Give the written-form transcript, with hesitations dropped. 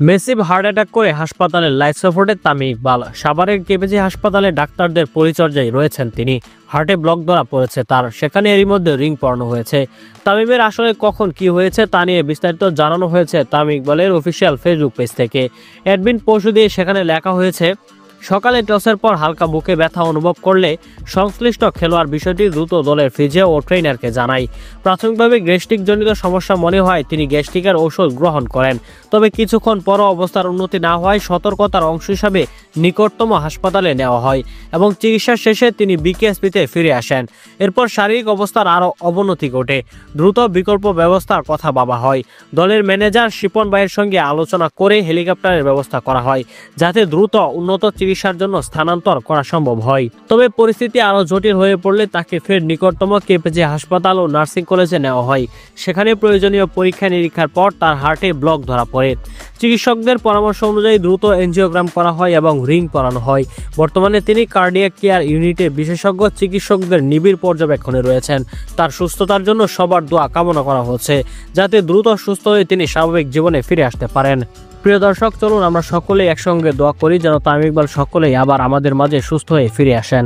Massive heart attack করে হাসপাতালে life সাপোর্টে তামিম ইকবাল। সাভারের কেপিজি হাসপাতালে ডাক্তারদের পরিচর্যায় রয়েছেন তিনি। হার্টে ব্লক ধরা পড়েছে তার, সেখানে এরই মধ্যে রিং পরানো হয়েছে। তামিমের আসলে কখন কি হয়েছে তা নিয়ে বিস্তারিত জানানো হয়েছে তামিম ইকবালের অফিসিয়াল ফেসবুক পেজ থেকে। অ্যাডমিন পোস্ট দিয়ে সেখানে লেখা হয়েছে, সকালে টসের পর হালকা বুকে ব্যথা অনুভব করলে সংশ্লিষ্ট খেলোয়াড় বিষয়টি দ্রুত দলের ফিজিও ও ট্রেনারকে জানায়। প্রাথমিকভাবে গ্যাস্ট্রিক জনিত সমস্যা মনে হয় তিনি গ্যাস্ট্রিকের ঔষধ গ্রহণ করেন, তবে কিছুক্ষণ পরও অবস্থার উন্নতি না হওয়ায় সতর্কতার অংশ হিসাবে নিকটতম হাসপাতালে নেওয়া হয় এবং চিকিৎসা শেষে তিনি বিকেএসপিতে ফিরে আসেন। এরপর শারীরিক অবস্থার আরও অবনতি ঘটে। দ্রুত বিকল্প ব্যবস্থার কথা ভাবা হয়। দলের ম্যানেজার শিপন ভাইয়ের সঙ্গে আলোচনা করে হেলিকপ্টারের ব্যবস্থা করা হয়, যাতে দ্রুত উন্নত চিকিৎসার জন্য স্থানান্তর করা সম্ভব হয়। তবে পরিস্থিতি আরও জটিল হয়ে পড়লে তাকে ফের নিকটতম কেপিজি হাসপাতাল ও নার্সিং কলেজে নেওয়া হয়। সেখানে প্রয়োজনীয় পরীক্ষা নিরীক্ষার পর তার হার্টে ব্লক ধরা পড়ে। চিকিৎসকদের পরামর্শ অনুযায়ী দ্রুত এনজিওগ্রাম করা হয় এবং রিং পরানো হয়। বর্তমানে তিনি কার্ডিয়াক কেয়ার ইউনিটে বিশেষজ্ঞ চিকিৎসকদের নিবিড় পর্যবেক্ষণে রয়েছেন। তার সুস্থতার জন্য সবার দোয়া কামনা করা হচ্ছে, যাতে দ্রুত সুস্থ হয়ে তিনি স্বাভাবিক জীবনে ফিরে আসতে পারেন। প্রিয় দর্শক, চলুন আমরা সকলেই একসঙ্গে দোয়া করি যেন তামিম ইকবাল সকলেই আবার আমাদের মাঝে সুস্থ হয়ে ফিরে আসেন।